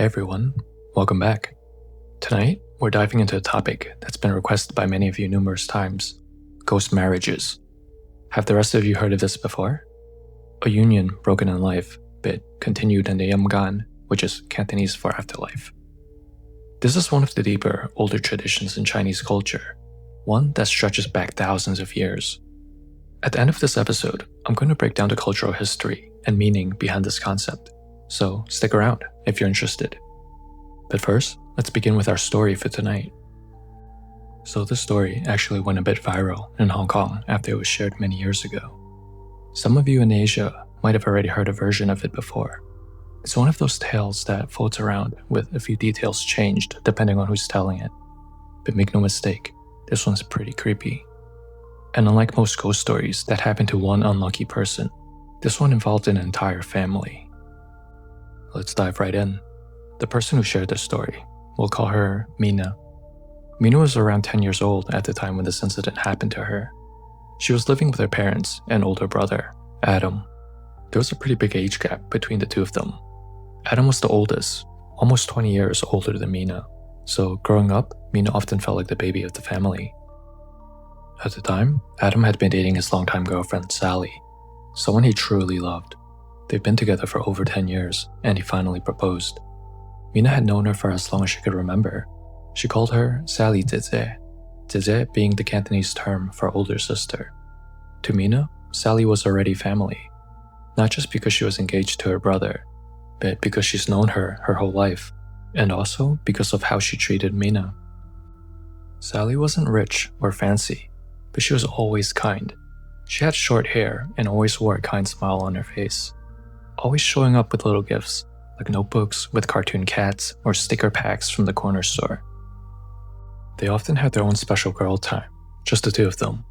Hey everyone, welcome back. Tonight, we're diving into a topic that's been requested by many of you numerous times: ghost marriages. Have the rest of you heard of this before? A union broken in life, but continued in the Yamgan, which is Cantonese for afterlife. This is one of the deeper, older traditions in Chinese culture, one that stretches back thousands of years. At the end of this episode, I'm going to break down the cultural history and meaning behind this concept, so stick around if you're interested. But first, let's begin with our story for tonight. So this story actually went a bit viral in Hong Kong after it was shared many years ago. Some of you in Asia might have already heard a version of it before. It's one of those tales that floats around with a few details changed depending on who's telling it. But make no mistake, this one's pretty creepy. And unlike most ghost stories that happen to one unlucky person, this one involved an entire family. Let's dive right in. The person who shared this story, we'll call her Mina. Mina was around 10 years old at the time when this incident happened to her. She was living with her parents and older brother, Adam. There was a pretty big age gap between the two of them. Adam was the oldest, almost 20 years older than Mina, so growing up, Mina often felt like the baby of the family. At the time, Adam had been dating his longtime girlfriend, Sally, someone he truly loved. They've been together for over 10 years, and he finally proposed. Mina had known her for as long as she could remember. She called her Sally Zeze, Zeze being the Cantonese term for older sister. To Mina, Sally was already family, not just because she was engaged to her brother, but because she's known her whole life, and also because of how she treated Mina. Sally wasn't rich or fancy, but she was always kind. She had short hair and always wore a kind smile on her face, always showing up with little gifts, like notebooks with cartoon cats or sticker packs from the corner store. They often had their own special girl time, just the two of them,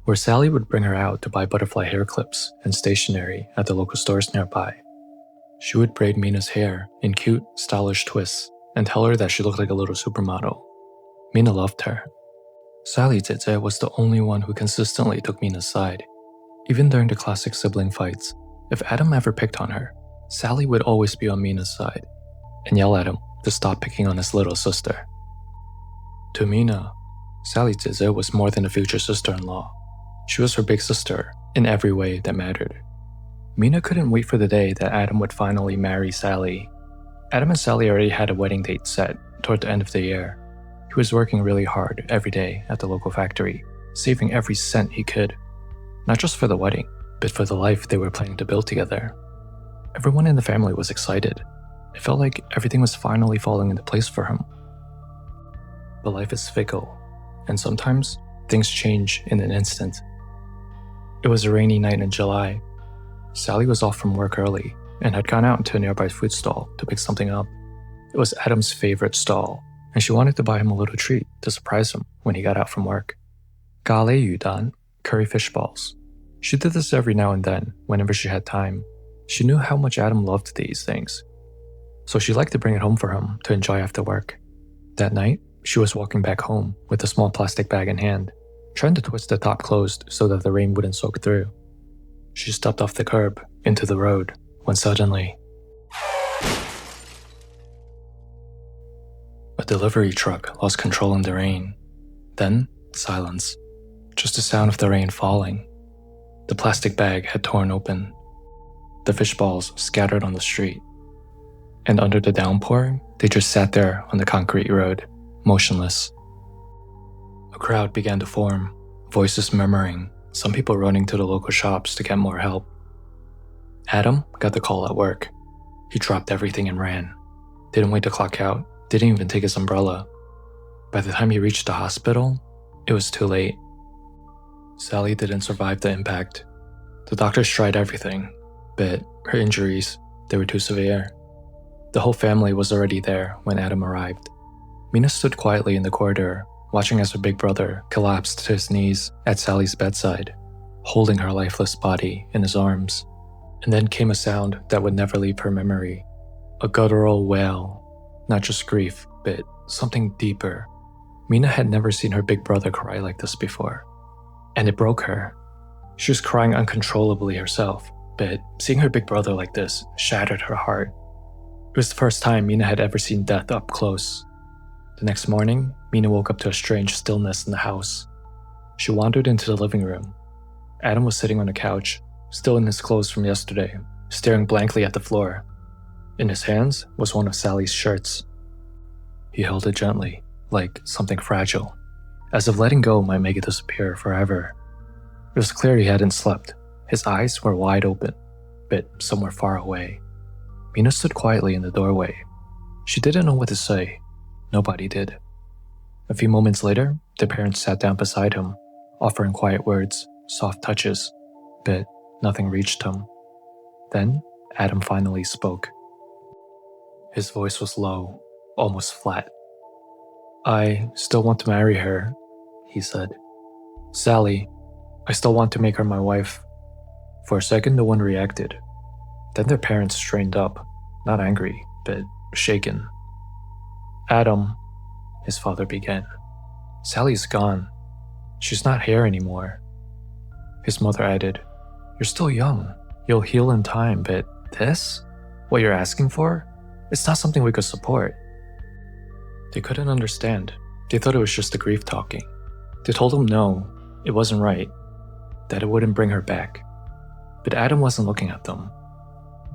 where Sally would bring her out to buy butterfly hair clips and stationery at the local stores nearby. She would braid Mina's hair in cute, stylish twists and tell her that she looked like a little supermodel. Mina loved her. Sally Zeze was the only one who consistently took Mina's side. Even during the classic sibling fights, if Adam ever picked on her, Sally would always be on Mina's side and yell at him to stop picking on his little sister. To Mina, Sally Zeze was more than a future sister-in-law. She was her big sister in every way that mattered. Mina couldn't wait for the day that Adam would finally marry Sally. Adam and Sally already had a wedding date set toward the end of the year. He was working really hard every day at the local factory, saving every cent he could, not just for the wedding, but for the life they were planning to build together. Everyone in the family was excited. It felt like everything was finally falling into place for him. But life is fickle, and sometimes things change in an instant. It was a rainy night in July. Sally was off from work early and had gone out to a nearby food stall to pick something up. It was Adam's favorite stall, and she wanted to buy him a little treat to surprise him when he got out from work. Gale yudan, curry fish balls. She did this every now and then, whenever she had time. She knew how much Adam loved these things, so she liked to bring it home for him to enjoy after work. That night, she was walking back home with a small plastic bag in hand, trying to twist the top closed so that the rain wouldn't soak through. She stepped off the curb into the road when suddenly, a delivery truck lost control in the rain. Then, silence. Just the sound of the rain falling. The plastic bag had torn open. The fish balls scattered on the street. And under the downpour, they just sat there on the concrete road, motionless. A crowd began to form, voices murmuring, some people running to the local shops to get more help. Adam got the call at work. He dropped everything and ran. Didn't wait to clock out, didn't even take his umbrella. By the time he reached the hospital, it was too late. Sally didn't survive the impact. The doctors tried everything, but her injuries, they were too severe. The whole family was already there when Adam arrived. Mina stood quietly in the corridor, watching as her big brother collapsed to his knees at Sally's bedside, holding her lifeless body in his arms. And then came a sound that would never leave her memory. A guttural wail, not just grief, but something deeper. Mina had never seen her big brother cry like this before, and it broke her. She was crying uncontrollably herself, but seeing her big brother like this shattered her heart. It was the first time Mina had ever seen death up close. The next morning, Mina woke up to a strange stillness in the house. She wandered into the living room. Adam was sitting on the couch, still in his clothes from yesterday, staring blankly at the floor. In his hands was one of Sally's shirts. He held it gently, like something fragile, as if letting go might make it disappear forever. It was clear he hadn't slept. His eyes were wide open, but somewhere far away. Mina stood quietly in the doorway. She didn't know what to say. Nobody did. A few moments later, the parents sat down beside him, offering quiet words, soft touches, but nothing reached him. Then, Adam finally spoke. His voice was low, almost flat. "I still want to marry her," he said. "Sally, I still want to make her my wife." For a second, no one reacted. Then their parents strained up, not angry, but shaken. "Adam," his father began. "Sally's gone. She's not here anymore." His mother added, "You're still young. You'll heal in time, but this? What you're asking for? It's not something we could support." They couldn't understand. They thought it was just the grief talking. They told him no, it wasn't right, that it wouldn't bring her back. But Adam wasn't looking at them.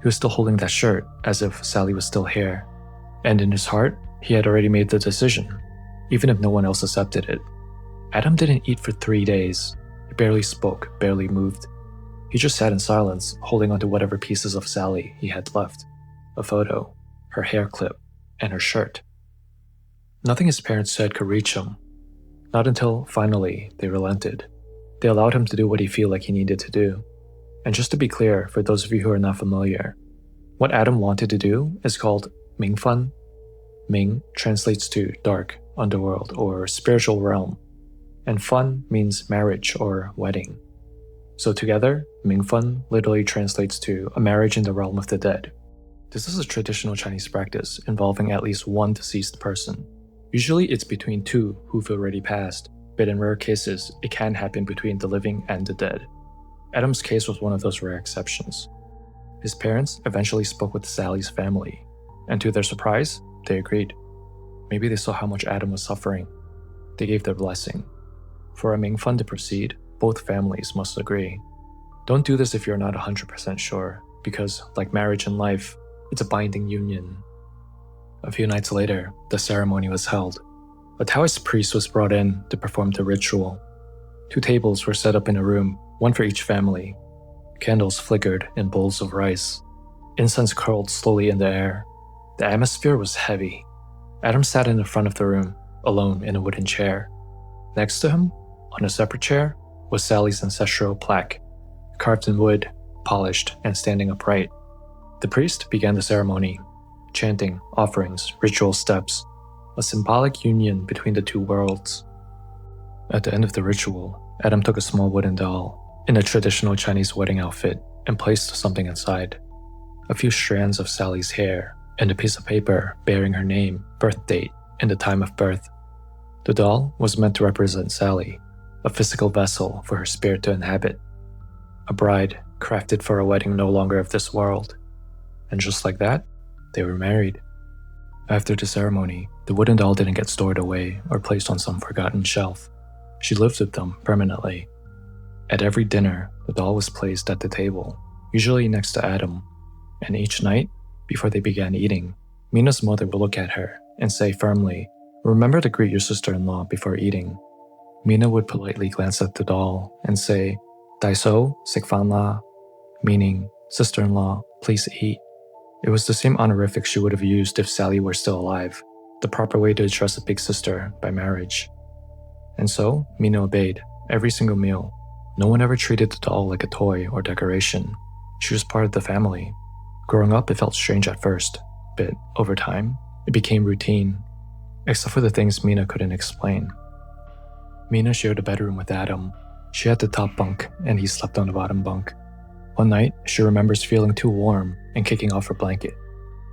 He was still holding that shirt as if Sally was still here. And in his heart, he had already made the decision, even if no one else accepted it. Adam didn't eat for 3 days. He barely spoke, barely moved. He just sat in silence, holding onto whatever pieces of Sally he had left. A photo, her hair clip, and her shirt. Nothing his parents said could reach him. Not until, finally, they relented. They allowed him to do what he felt like he needed to do. And just to be clear, for those of you who are not familiar, what Adam wanted to do is called Mingfun. Ming translates to dark, underworld, or spiritual realm. And fun means marriage or wedding. So together, Mingfun literally translates to a marriage in the realm of the dead. This is a traditional Chinese practice involving at least one deceased person. Usually it's between two who've already passed, but in rare cases, it can happen between the living and the dead. Adam's case was one of those rare exceptions. His parents eventually spoke with Sally's family, and to their surprise, they agreed. Maybe they saw how much Adam was suffering. They gave their blessing. For a Mingfun to proceed, both families must agree. Don't do this if you're not 100% sure, because, like marriage and life, it's a binding union. A few nights later, the ceremony was held. A Taoist priest was brought in to perform the ritual. 2 tables were set up in a room, one for each family. Candles flickered in bowls of rice. Incense curled slowly in the air. The atmosphere was heavy. Adam sat in the front of the room, alone in a wooden chair. Next to him, on a separate chair, was Sally's ancestral plaque, carved in wood, polished, and standing upright. The priest began the ceremony, chanting, offerings, ritual steps, a symbolic union between the 2 worlds. At the end of the ritual, Adam took a small wooden doll, in a traditional Chinese wedding outfit, and placed something inside. A few strands of Sally's hair, and a piece of paper bearing her name, birth date, and the time of birth. The doll was meant to represent Sally, a physical vessel for her spirit to inhabit. A bride crafted for a wedding no longer of this world. And just like that, they were married. After the ceremony, the wooden doll didn't get stored away or placed on some forgotten shelf. She lived with them permanently. At every dinner, the doll was placed at the table, usually next to Adam. And each night, before they began eating, Mina's mother would look at her and say firmly, "Remember to greet your sister-in-law before eating." Mina would politely glance at the doll and say, "Daiso, sikfan la," meaning, "Sister-in-law, please eat." It was the same honorific she would have used if Sally were still alive, the proper way to address a big sister by marriage. And so, Mina obeyed, every single meal. No one ever treated the doll like a toy or decoration. She was part of the family. Growing up, it felt strange at first, but over time, it became routine, except for the things Mina couldn't explain. Mina shared a bedroom with Adam. She had the top bunk, and he slept on the bottom bunk. One night, she remembers feeling too warm and kicking off her blanket.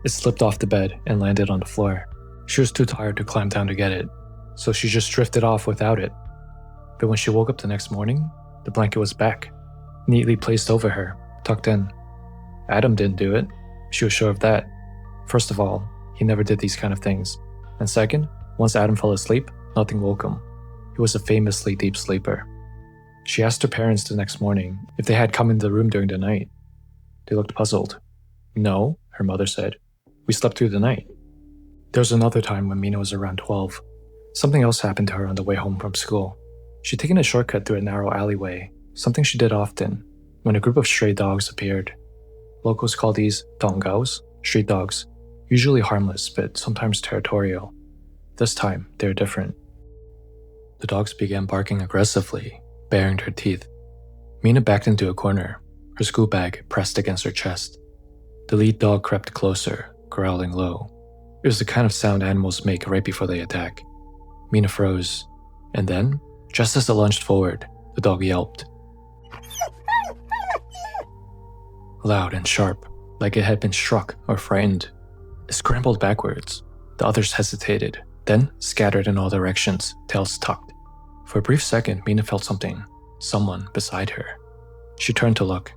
It slipped off the bed and landed on the floor. She was too tired to climb down to get it, so she just drifted off without it. But when she woke up the next morning, the blanket was back, neatly placed over her, tucked in. Adam didn't do it. She was sure of that. First of all, he never did these kind of things. And second, once Adam fell asleep, nothing woke him. He was a famously deep sleeper. She asked her parents the next morning if they had come in the room during the night. They looked puzzled. No, her mother said. We slept through the night. There was another time when Mina was around 12. Something else happened to her on the way home from school. She'd taken a shortcut through a narrow alleyway, something she did often, when a group of stray dogs appeared. Locals call these dongaos, street dogs, usually harmless but sometimes territorial. This time, they were different. The dogs began barking aggressively, baring their teeth. Mina backed into a corner, her school bag pressed against her chest. The lead dog crept closer, growling low. It was the kind of sound animals make right before they attack. Mina froze, and then, just as it lunged forward, the dog yelped. Loud and sharp, like it had been struck or frightened. It scrambled backwards. The others hesitated, then scattered in all directions, tails tucked. For a brief second, Mina felt someone beside her. She turned to look.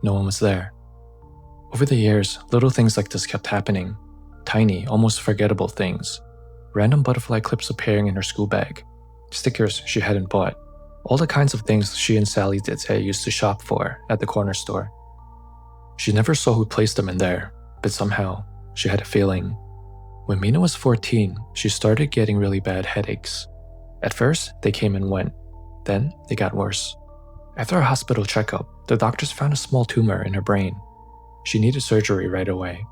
No one was there. Over the years, little things like this kept happening. Tiny, almost forgettable things. Random butterfly clips appearing in her school bag. Stickers she hadn't bought. All the kinds of things she and Sally Tete used to shop for at the corner store. She never saw who placed them in there, but somehow, she had a feeling. When Mina was 14, she started getting really bad headaches. At first, they came and went. Then, they got worse. After a hospital checkup, the doctors found a small tumor in her brain. She needed surgery right away.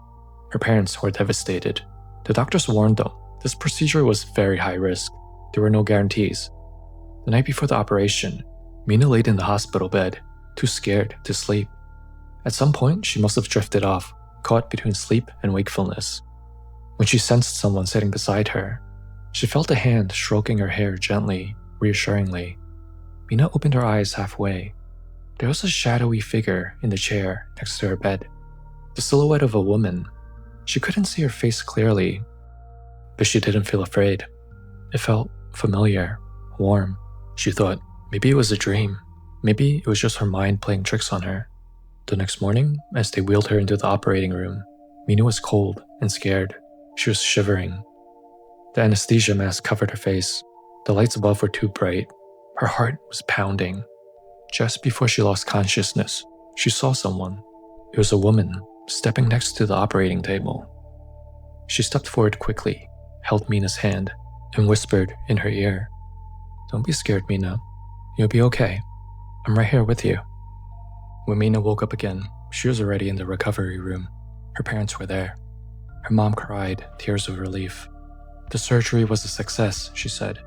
Her parents were devastated. The doctors warned them this procedure was very high risk. There were no guarantees. The night before the operation, Mina laid in the hospital bed, too scared to sleep. At some point, she must have drifted off, caught between sleep and wakefulness. When she sensed someone sitting beside her, she felt a hand stroking her hair gently, reassuringly. Mina opened her eyes halfway. There was a shadowy figure in the chair next to her bed. The silhouette of a woman. She couldn't see her face clearly, but she didn't feel afraid. It felt familiar, warm. She thought, maybe it was a dream. Maybe it was just her mind playing tricks on her. The next morning, as they wheeled her into the operating room, Mina was cold and scared. She was shivering. The anesthesia mask covered her face. The lights above were too bright. Her heart was pounding. Just before she lost consciousness, she saw someone. It was a woman, stepping next to the operating table. She stepped forward quickly, held Mina's hand, and whispered in her ear, "Don't be scared, Mina. You'll be okay. I'm right here with you." When Mina woke up again, she was already in the recovery room. Her parents were there. Her mom cried, tears of relief. "The surgery was a success," she said.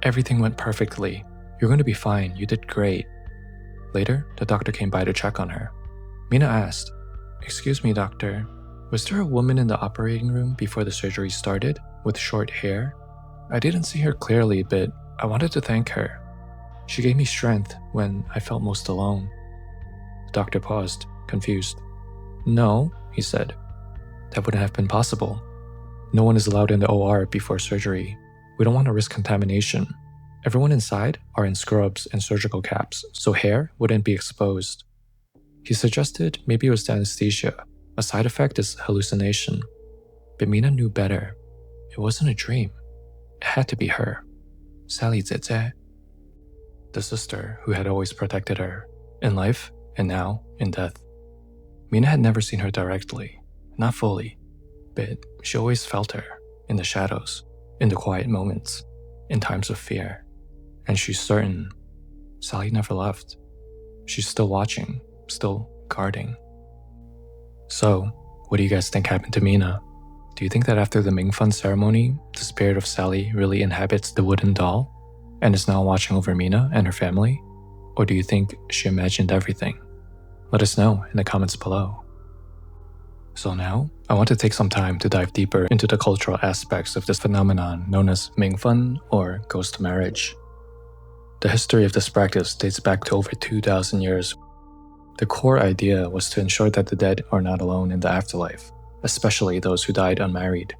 "Everything went perfectly. You're going to be fine. You did great." Later, the doctor came by to check on her. Mina asked, "Excuse me, doctor, was there a woman in the operating room before the surgery started, with short hair? I didn't see her clearly, but I wanted to thank her. She gave me strength when I felt most alone." The doctor paused, confused. "No," he said. "That wouldn't have been possible. No one is allowed in the OR before surgery. We don't want to risk contamination. Everyone inside are in scrubs and surgical caps, so hair wouldn't be exposed." He suggested maybe it was the anesthesia. A side effect is hallucination. But Mina knew better. It wasn't a dream. It had to be her. Sally Tete. The sister who had always protected her, in life and now in death. Mina had never seen her directly, not fully, but she always felt her, in the shadows, in the quiet moments, in times of fear. And she's certain Sally never left. She's still watching, still guarding. So, what do you guys think happened to Mina? Do you think that after the Mingfun ceremony, the spirit of Sally really inhabits the wooden doll and is now watching over Mina and her family? Or do you think she imagined everything? Let us know in the comments below. So now, I want to take some time to dive deeper into the cultural aspects of this phenomenon known as Mingfun or ghost marriage. The history of this practice dates back to over 2,000 years. The core idea was to ensure that the dead are not alone in the afterlife, especially those who died unmarried.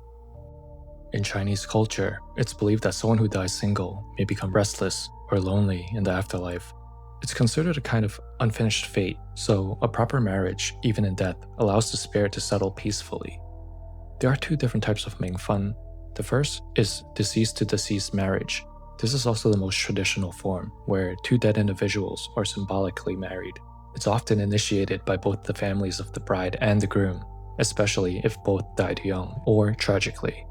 In Chinese culture, it's believed that someone who dies single may become restless or lonely in the afterlife. It's considered a kind of unfinished fate, so a proper marriage, even in death, allows the spirit to settle peacefully. There are two different types of Mingfun. The first is deceased to deceased marriage. This is also the most traditional form, where two dead individuals are symbolically married. It's often initiated by both the families of the bride and the groom, especially if both died young or tragically.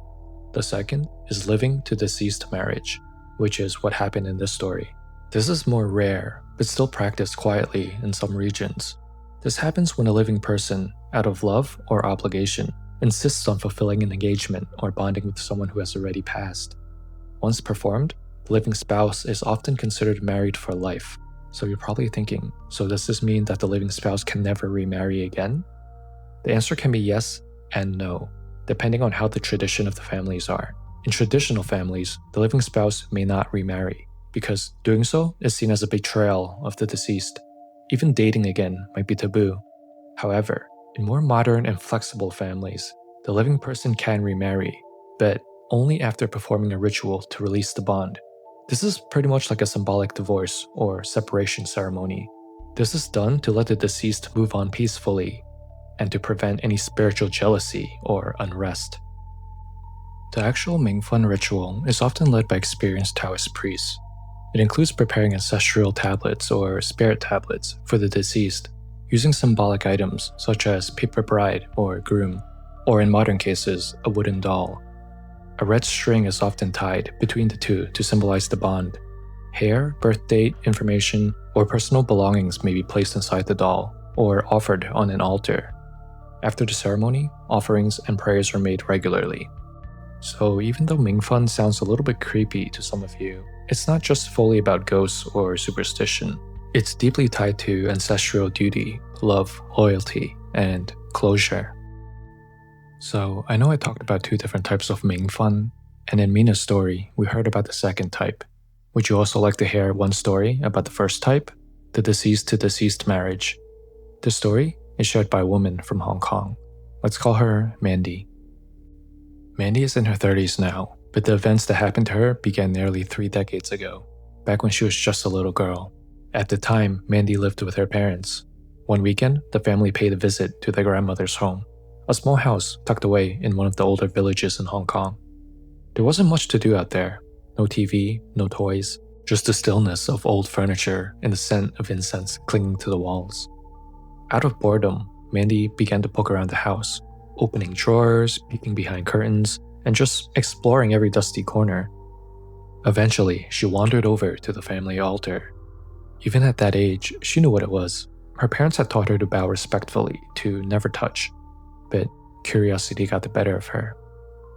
The second is living to deceased marriage, which is what happened in this story. This is more rare, but still practiced quietly in some regions. This happens when a living person, out of love or obligation, insists on fulfilling an engagement or bonding with someone who has already passed. Once performed, the living spouse is often considered married for life. So you're probably thinking, so does this mean that the living spouse can never remarry again? The answer can be yes and no, depending on how the tradition of the families are. In traditional families, the living spouse may not remarry, because doing so is seen as a betrayal of the deceased. Even dating again might be taboo. However, in more modern and flexible families, the living person can remarry, but only after performing a ritual to release the bond. This is pretty much like a symbolic divorce or separation ceremony. This is done to let the deceased move on peacefully and to prevent any spiritual jealousy or unrest. The actual Mingfun ritual is often led by experienced Taoist priests. It includes preparing ancestral tablets or spirit tablets for the deceased, using symbolic items such as paper bride or groom, or in modern cases, a wooden doll. A red string is often tied between the two to symbolize the bond. Hair, birth date, information, or personal belongings may be placed inside the doll or offered on an altar. After the ceremony, offerings and prayers are made regularly. So even though Mingfun sounds a little bit creepy to some of you, it's not just fully about ghosts or superstition. It's deeply tied to ancestral duty, love, loyalty, and closure. So I know I talked about two different types of Mingfun, and in Mina's story, we heard about the second type. Would you also like to hear one story about the first type, the deceased to deceased marriage? This story is shared by a woman from Hong Kong. Let's call her Mandy. Mandy is in her 30s now, but the events that happened to her began nearly 3 decades ago, back when she was just a little girl. At the time, Mandy lived with her parents. One weekend, the family paid a visit to their grandmother's home, a small house tucked away in one of the older villages in Hong Kong. There wasn't much to do out there. No TV, no toys, just the stillness of old furniture and the scent of incense clinging to the walls. Out of boredom, Mandy began to poke around the house, opening drawers, peeking behind curtains, and just exploring every dusty corner. Eventually, she wandered over to the family altar. Even at that age, she knew what it was. Her parents had taught her to bow respectfully, to never touch. But curiosity got the better of her.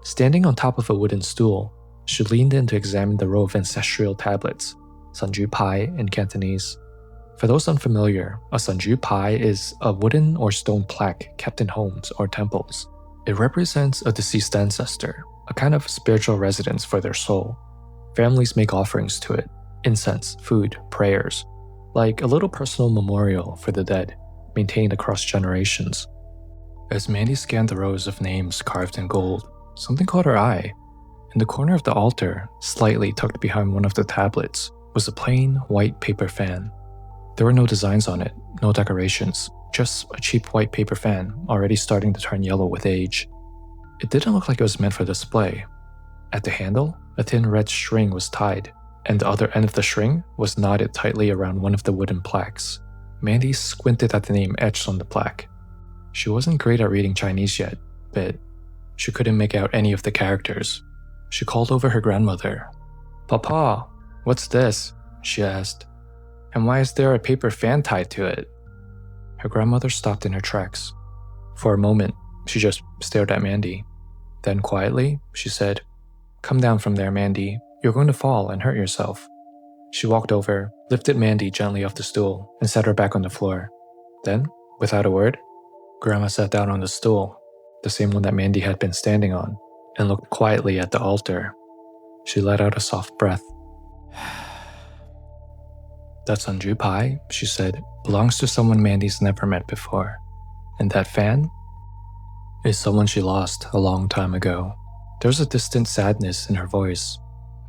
Standing on top of a wooden stool, she leaned in to examine the row of ancestral tablets, Sanju Pai in Cantonese. For those unfamiliar, a Sanju Pai is a wooden or stone plaque kept in homes or temples. It represents a deceased ancestor, a kind of spiritual residence for their soul. Families make offerings to it, incense, food, prayers, like a little personal memorial for the dead, maintained across generations. As Mandy scanned the rows of names carved in gold, something caught her eye. In the corner of the altar, slightly tucked behind one of the tablets, was a plain white paper fan. There were no designs on it, no decorations, just a cheap white paper fan already starting to turn yellow with age. It didn't look like it was meant for display. At the handle, a thin red string was tied, and the other end of the string was knotted tightly around one of the wooden plaques. Mandy squinted at the name etched on the plaque. She wasn't great at reading Chinese yet, but she couldn't make out any of the characters. She called over her grandmother. "Papa, what's this?" she asked. "And why is there a paper fan tied to it?" Her grandmother stopped in her tracks. For a moment, she just stared at Mandy. Then quietly, she said, "Come down from there, Mandy. You're going to fall and hurt yourself." She walked over, lifted Mandy gently off the stool, and set her back on the floor. Then, without a word, Grandma sat down on the stool, the same one that Mandy had been standing on, and looked quietly at the altar. She let out a soft breath. "That Sanju Pai," she said, "belongs to someone Mandy's never met before. And that fan is someone she lost a long time ago." There's a distant sadness in her voice.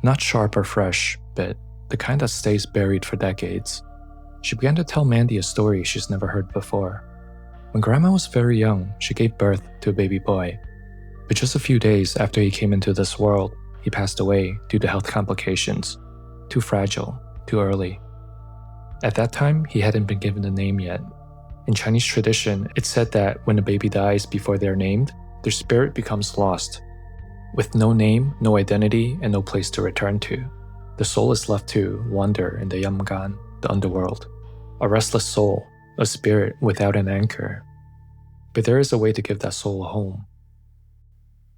Not sharp or fresh, but the kind that stays buried for decades. She began to tell Mandy a story she's never heard before. When Grandma was very young, she gave birth to a baby boy. But just a few days after he came into this world, he passed away due to health complications. Too fragile, too early. At that time, he hadn't been given a name yet. In Chinese tradition, it's said that when a baby dies before they're named, their spirit becomes lost. With no name, no identity, and no place to return to, the soul is left to wander in the Yamgan, the underworld. A restless soul, a spirit without an anchor. But there is a way to give that soul a home.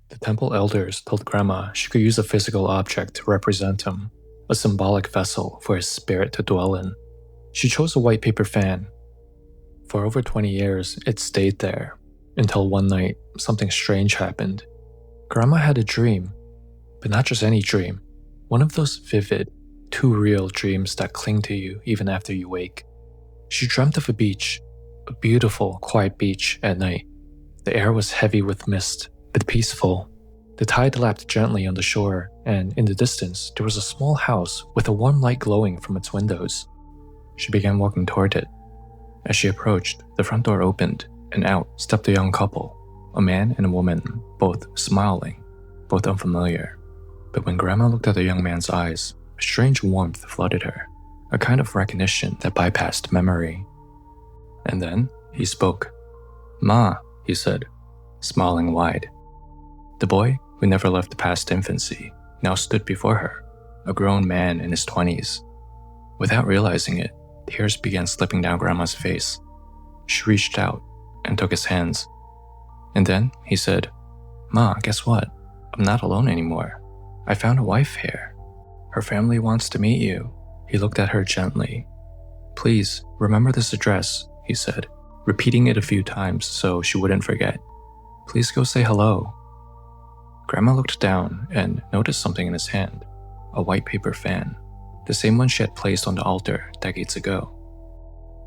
The temple elders told Grandma she could use a physical object to represent him, a symbolic vessel for his spirit to dwell in. She chose a white paper fan. For over 20 years, it stayed there, until one night, something strange happened. Grandma had a dream, but not just any dream. One of those vivid, too real dreams that cling to you even after you wake. She dreamt of a beach, a beautiful, quiet beach at night. The air was heavy with mist, but peaceful. The tide lapped gently on the shore, and in the distance, there was a small house with a warm light glowing from its windows. She began walking toward it. As she approached, the front door opened, and out stepped a young couple, a man and a woman, both smiling, both unfamiliar. But when Grandma looked at the young man's eyes, a strange warmth flooded her, a kind of recognition that bypassed memory. And then he spoke. "Ma," he said, smiling wide. The boy, who never left past infancy, now stood before her, a grown man in his 20s. Without realizing it, tears began slipping down Grandma's face. She reached out and took his hands. And then he said, "Ma, guess what? I'm not alone anymore. I found a wife here. Her family wants to meet you." He looked at her gently. "Please, remember this address," he said, repeating it a few times so she wouldn't forget. "Please go say hello." Grandma looked down and noticed something in his hand, a white paper fan, the same one she had placed on the altar decades ago.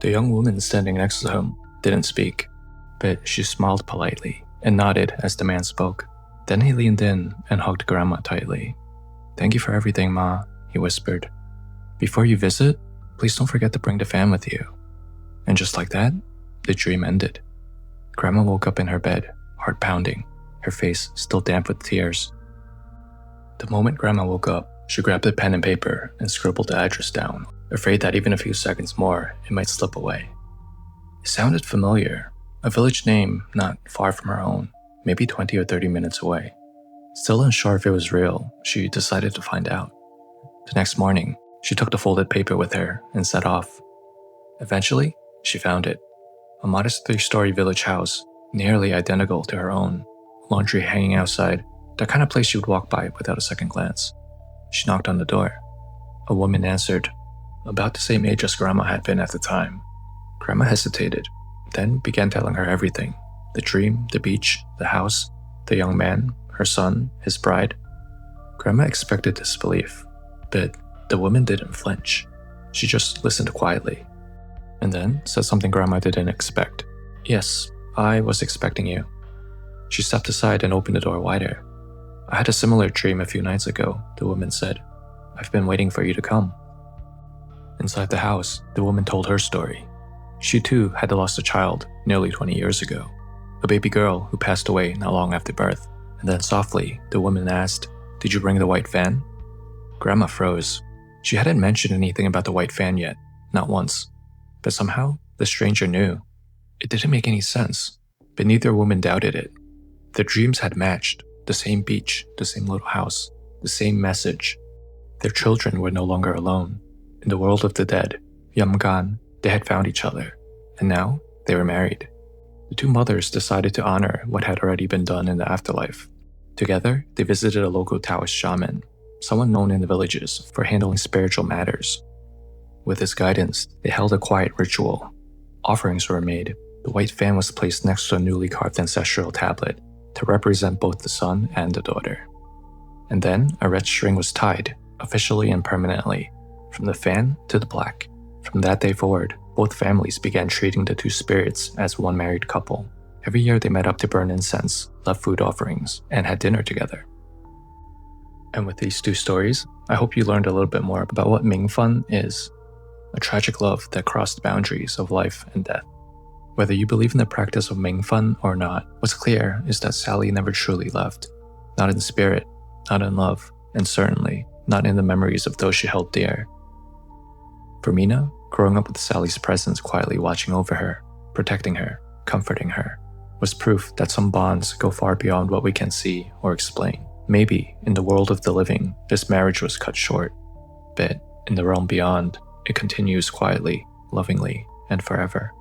The young woman standing next to him didn't speak, but she smiled politely and nodded as the man spoke. Then he leaned in and hugged Grandma tightly. "Thank you for everything, Ma," he whispered. "Before you visit, please don't forget to bring the fan with you." And just like that, the dream ended. Grandma woke up in her bed, heart pounding, her face still damp with tears. The moment Grandma woke up, she grabbed a pen and paper and scribbled the address down, afraid that even a few seconds more, it might slip away. It sounded familiar, a village name not far from her own, maybe 20 or 30 minutes away. Still unsure if it was real, she decided to find out. The next morning, she took the folded paper with her and set off. Eventually, she found it. A modest 3-story village house, nearly identical to her own, laundry hanging outside, the kind of place she would walk by without a second glance. She knocked on the door. A woman answered, about the same age as Grandma had been at the time. Grandma hesitated, then began telling her everything. The dream, the beach, the house, the young man, her son, his bride. Grandma expected disbelief, but the woman didn't flinch. She just listened quietly, and then said something Grandma didn't expect. "Yes, I was expecting you." She stepped aside and opened the door wider. "I had a similar dream a few nights ago," the woman said. "I've been waiting for you to come." Inside the house, the woman told her story. She too had lost a child nearly 20 years ago, a baby girl who passed away not long after birth. And then softly, the woman asked, "Did you bring the white fan?" Grandma froze. She hadn't mentioned anything about the white fan yet, not once. But somehow, the stranger knew. It didn't make any sense, but neither woman doubted it. Their dreams had matched, the same beach, the same little house, the same message. Their children were no longer alone. In the world of the dead, Yamgan, they had found each other, and now they were married. The two mothers decided to honor what had already been done in the afterlife. Together, they visited a local Taoist shaman, someone known in the villages for handling spiritual matters. With his guidance, they held a quiet ritual. Offerings were made. The white fan was placed next to a newly carved ancestral tablet to represent both the son and the daughter. And then a red string was tied, officially and permanently, from the fan to the plaque. From that day forward, both families began treating the two spirits as one married couple. Every year they met up to burn incense, left food offerings, and had dinner together. And with these two stories, I hope you learned a little bit more about what Mingfun is, a tragic love that crossed boundaries of life and death. Whether you believe in the practice of Mingfun or not, what's clear is that Sally never truly left. Not in spirit, not in love, and certainly not in the memories of those she held dear. For Mina, growing up with Sally's presence quietly watching over her, protecting her, comforting her, was proof that some bonds go far beyond what we can see or explain. Maybe, in the world of the living, this marriage was cut short, but in the realm beyond, it continues quietly, lovingly, and forever.